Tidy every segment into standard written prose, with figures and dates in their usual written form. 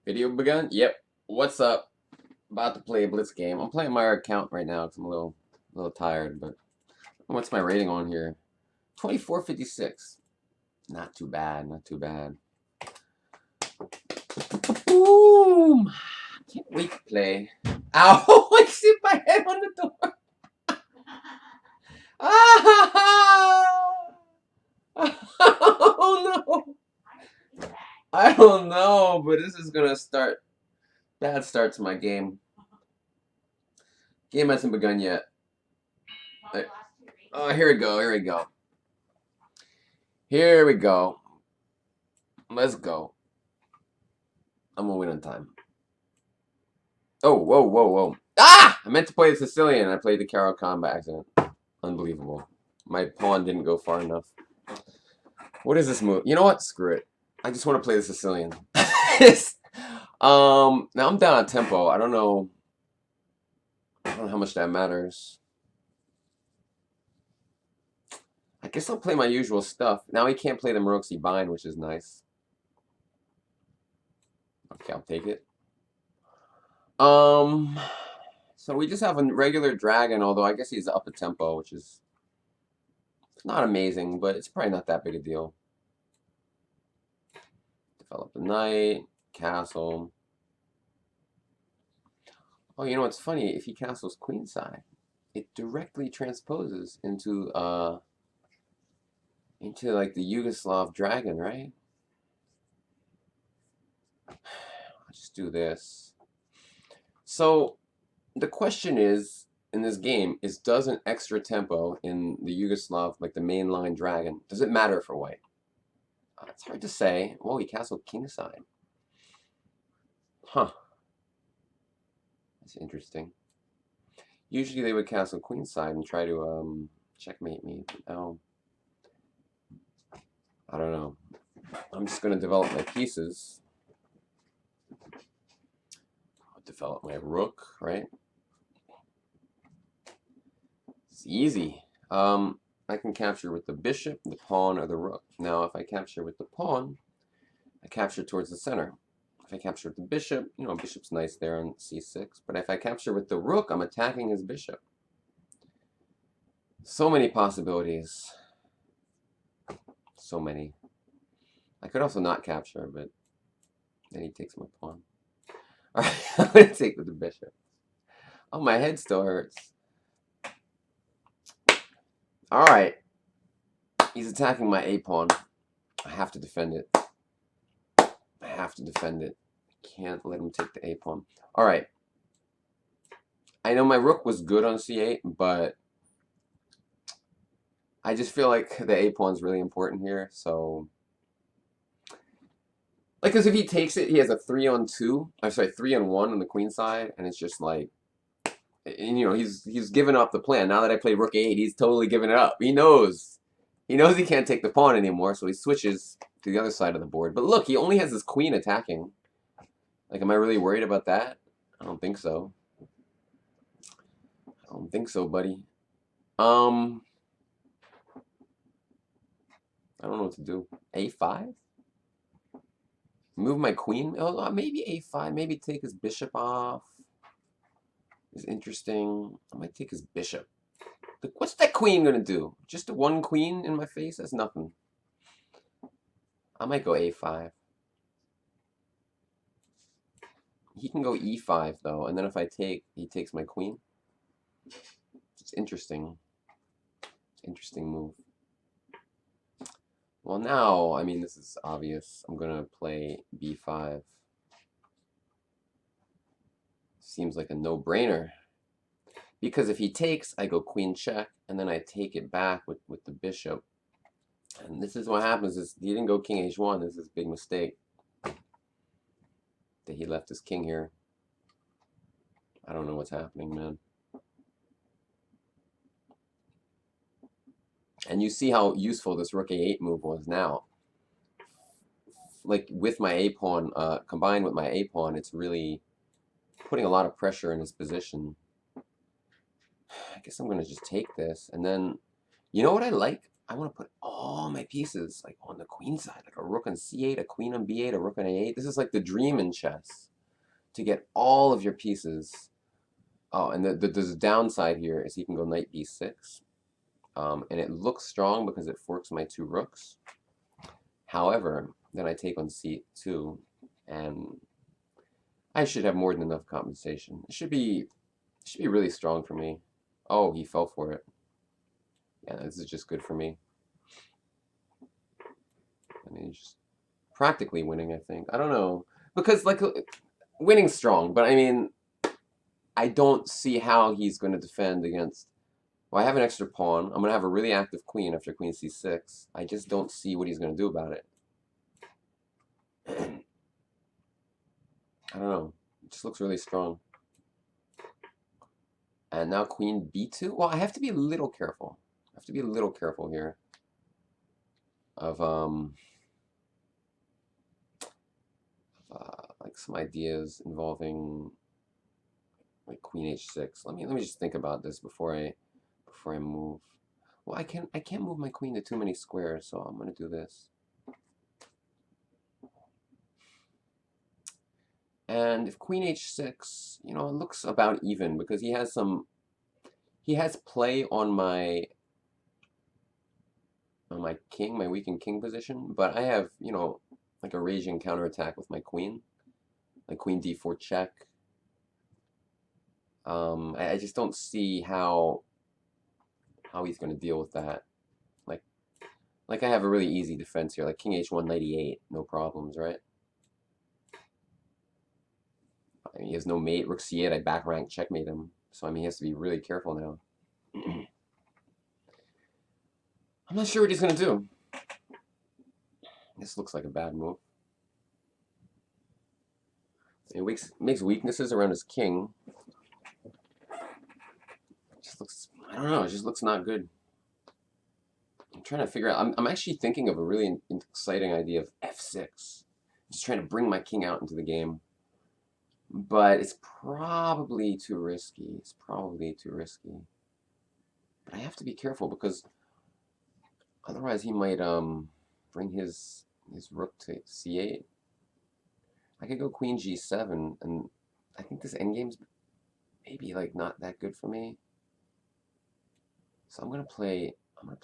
Video begun? Yep. What's up? About to play a Blitz game. I'm playing my account right now because I'm a little tired, but what's my rating on here? 2456. Not too bad, not too bad. Boom! Can't wait to play. Ow! I hit my head on the door. Ah! Oh no! I don't know, but this is gonna start. Bad start to my game. Game hasn't begun yet. Oh, here we go. Here we go. Here we go. Let's go. I'm gonna win on time. Oh, whoa, whoa, whoa. Ah! I meant to play the Sicilian. I played the Carol Khan by accident. Unbelievable. My pawn didn't go far enough. What is this move? You know what? Screw it. I just want to play the Sicilian. Now I'm down on tempo. I don't know how much that matters. I guess I'll play my usual stuff. Now he can't play the Maroczy bind, which is nice. Okay, I'll take it. So we just have a regular dragon, although I guess he's up a tempo, which is not amazing, but it's probably not that big a deal. Develop a knight, castle. Oh, you know what's funny? If he castles queenside, it directly transposes into like the Yugoslav dragon, right? I'll just do this. So the question is, in this game, does an extra tempo in the Yugoslav, like the mainline dragon, does it matter for white? It's hard to say. Well, he castled kingside. Huh. That's interesting. Usually they would castle queenside and try to checkmate me. But no. I don't know. I'm just going to develop my pieces. I'll develop my rook, right? It's easy. I can capture with the bishop, the pawn, or the rook. Now, if I capture with the pawn, I capture towards the center. If I capture with the bishop, you know, bishop's nice there on c6. But if I capture with the rook, I'm attacking his bishop. So many possibilities. So many. I could also not capture, but then he takes my pawn. All right, I'm going to take with the bishop. Oh, my head still hurts. All right. He's attacking my a-pawn. I have to defend it. I have to defend it. I can't let him take the a-pawn. All right. I know my rook was good on c8, but I just feel like the a-pawn is really important here. So, like, because if he takes it, he has a 3-on-2. I'm sorry, 3-on-1 on the queen side, and it's just like, and, you know, he's given up the plan. Now that I play rook a8, he's totally given it up. He knows he can't take the pawn anymore, so he switches to the other side of the board. But look, he only has his queen attacking. Like, am I really worried about that? I don't think so. I don't think so, buddy. I don't know what to do. A5? Move my queen? Oh, maybe a5. Maybe take his bishop off. Is interesting. I might take his bishop. Like, what's that queen gonna do? Just one queen in my face? That's nothing. I might go a5. He can go e5 though, and then if I take, he takes my queen. It's interesting. Interesting move. Well, now, I mean, this is obvious. I'm gonna play b5. Seems like a no-brainer. Because if he takes, I go queen check, and then I take it back with the bishop. And this is what happens, is he didn't go king h1. This is a big mistake. That he left his king here. I don't know what's happening, man. And you see how useful this rook a8 move was now. Like, with my a-pawn, combined with my a-pawn, it's really putting a lot of pressure in his position. I guess I'm going to just take this. And then, you know what I like? I want to put all my pieces like on the queen side, like a rook on c8, a queen on b8, a rook on a8. This is like the dream in chess, to get all of your pieces. Oh, and there's a downside here is he can go knight b6. And it looks strong because it forks my 2 rooks. However, then I take on c2, and I should have more than enough compensation. It should be really strong for me. Oh, he fell for it. Yeah, this is just good for me. I mean, just practically winning, I think. I don't know. Because, like, winning's strong, but I mean, I don't see how he's going to defend against... Well, I have an extra pawn. I'm going to have a really active queen after queen c6. I just don't see what he's going to do about it. I don't know. It just looks really strong. And now queen b2. Well, I have to be a little careful. I have to be a little careful here of like some ideas involving like queen h6. Let me just think about this before I move. Well, I can't move my queen to too many squares, so I'm gonna do this. And if queen h6, you know, it looks about even because he has play on my king, my weakened king position, but I have, you know, like a raging counterattack with my queen, like queen d4 check. I just don't see how he's going to deal with that. Like I have a really easy defense here, like king h1, knight e8, no problems, right? I mean, he has no mate, rook c8, I back rank checkmate him, so I mean he has to be really careful now. I'm not sure what he's going to do. This looks like a bad move. It makes weaknesses around his king. It just looks, I don't know, it just looks not good. I'm trying to figure out, I'm actually thinking of a really exciting idea of f6. Just trying to bring my king out into the game. But it's probably too risky. It's probably too risky. But I have to be careful because otherwise he might bring his rook to c8. I could go queen g7, and I think this endgame's maybe like not that good for me. So I'm gonna play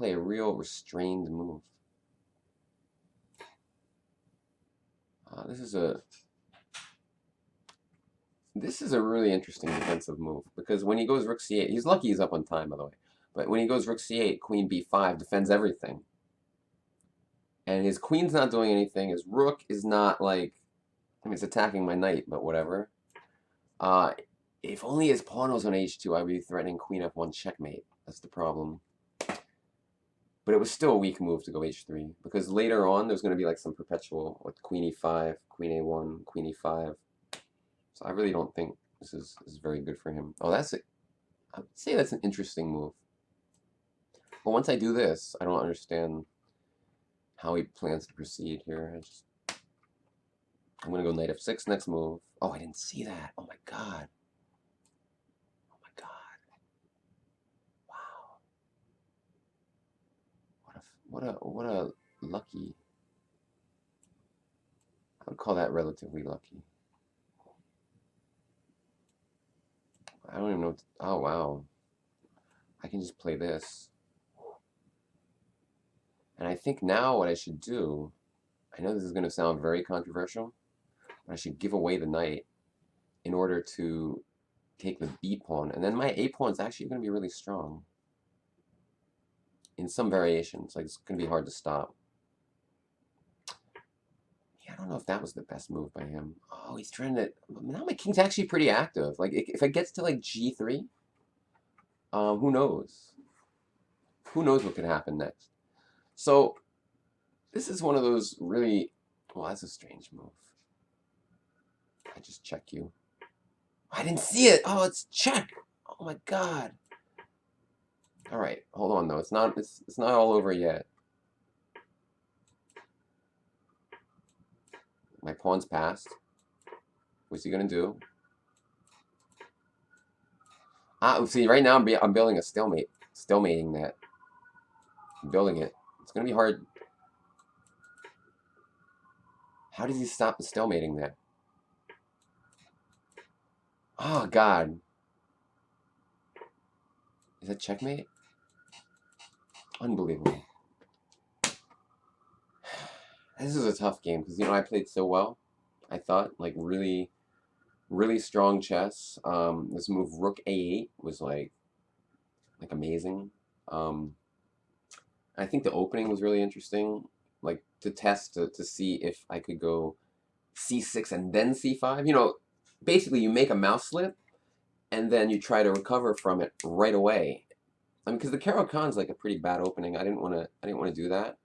a real restrained move. This is a really interesting defensive move because when he goes rook c8, he's lucky he's up on time, by the way. But when he goes rook c8, queen b5 defends everything. And his queen's not doing anything. His rook is not like, I mean, it's attacking my knight, but whatever. If only his pawn was on h2, I would be threatening queen f1 checkmate. That's the problem. But it was still a weak move to go h3 because later on there's going to be like some perpetual with queen e5, queen a1, queen e5. So I really don't think this is very good for him. Oh, I would say that's an interesting move. But once I do this, I don't understand how he plans to proceed here. I'm going to go knight f6 next move. Oh, I didn't see that. Oh my god. Oh my god. Wow. What a lucky. I would call that relatively lucky. I don't even know. Oh, wow. I can just play this. And I think now what I should do, I know this is going to sound very controversial, but I should give away the knight in order to take the b pawn. And then my a pawn is actually going to be really strong in some variations. Like, it's going to be hard to stop. Yeah, I don't know if that was the best move by him. Oh, he's trying to... Now my king's actually pretty active. Like, if it gets to, like, g3, who knows? Who knows what could happen next? So, this is one of those really... Well, that's a strange move. I just check you. I didn't see it! Oh, it's check! Oh my god. Alright, hold on though. It's not all over yet. My pawn's passed. What's he gonna do? See, right now I'm building a stalemating that. building it. It's gonna be hard. How does he stop the stalemating there? Oh God. Is that checkmate? Unbelievable. This is a tough game because I played so well. I thought like really, really strong chess. This move Rook A8 was like amazing. I think the opening was really interesting, like to test to see if I could go C6 and then C5. Basically you make a mouse slip and then you try to recover from it right away. I mean, because the Caro-Kann's like a pretty bad opening. I didn't want to do that.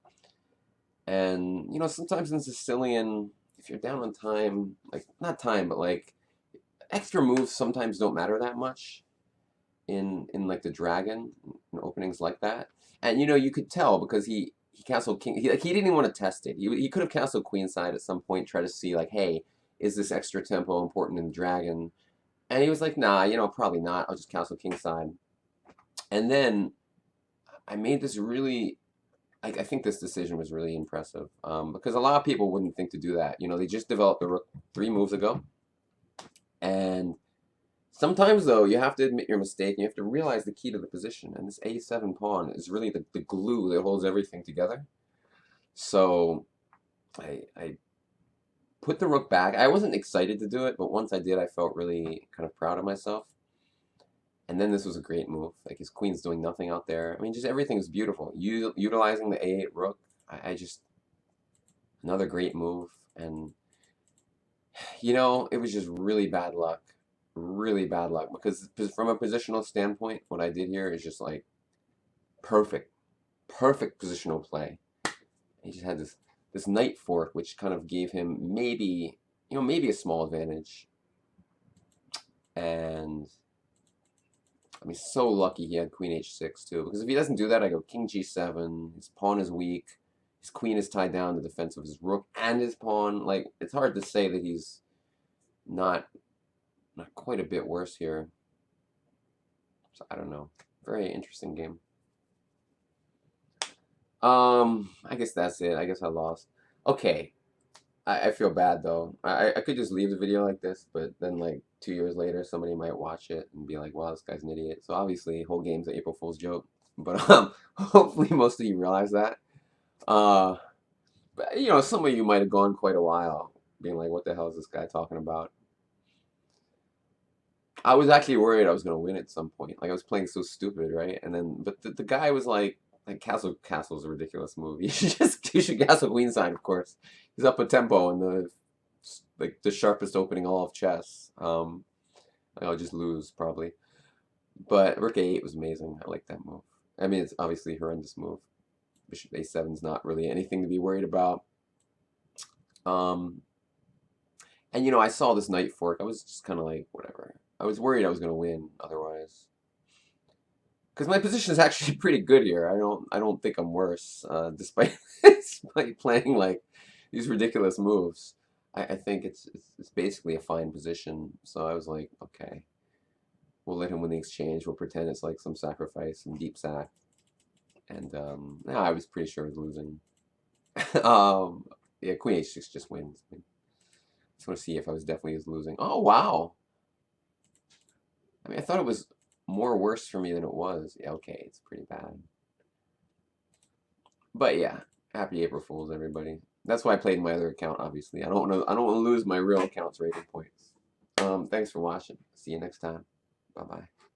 And sometimes in Sicilian, if you're down on time, like not time, but like extra moves sometimes don't matter that much in like the dragon and openings like that. And you could tell because he castled king. He didn't even want to test it. He could have castled queenside at some point, try to see like, hey, is this extra tempo important in the dragon? And he was like, nah, probably not. I'll just castle kingside. And then I made this really. I think this decision was really impressive because a lot of people wouldn't think to do that. They just developed the rook 3 moves ago, and sometimes, though, you have to admit your mistake, and you have to realize the key to the position. And this A7 pawn is really the glue that holds everything together. So I put the rook back. I wasn't excited to do it, but once I did, I felt really kind of proud of myself. And then this was a great move. Like his queen's doing nothing out there. I mean, just everything is beautiful. Utilizing the A8 rook, I just another great move. And it was just really bad luck. Really bad luck because from a positional standpoint, what I did here is just like perfect positional play. He just had this knight fork, which kind of gave him maybe a small advantage. And I mean, so lucky he had queen h6 too, because if he doesn't do that, I go king g7. His pawn is weak. His queen is tied down to the defense of his rook and his pawn. Like it's hard to say that he's not quite a bit worse here. So I don't know. Very interesting game. I guess that's it. I guess I lost. Okay. I feel bad though. I could just leave the video like this, but then like 2 years later somebody might watch it and be like, wow, this guy's an idiot. So obviously whole game's an April Fool's joke. But hopefully most of you realize that. But some of you might have gone quite a while being like, what the hell is this guy talking about? I was actually worried I was gonna win at some point. Like I was playing so stupid, right? And then but the guy was like castle's a ridiculous move. You should castle queenside, of course. He's up a tempo and the sharpest opening all of chess. I'll just lose probably. But rook a8 was amazing. I like that move. I mean, it's obviously a horrendous move. Bishop a7 is not really anything to be worried about. And I saw this knight fork. I was just kind of like, whatever. I was worried I was going to win otherwise. Because my position is actually pretty good here. I don't think I'm worse, despite playing like these ridiculous moves. I think it's basically a fine position. So I was like, okay, we'll let him win the exchange. We'll pretend it's like some sacrifice, some deep sack. And yeah, I was pretty sure I was losing. Yeah, queen h6 just wins. I just want to see if I was definitely losing. Oh wow! I mean, I thought it was more worse for me than it was. Yeah, okay, it's pretty bad. But yeah, happy April Fools, everybody. That's why I played my other account. Obviously, I don't want to lose my real account's rating points. Thanks for watching. See you next time. Bye bye.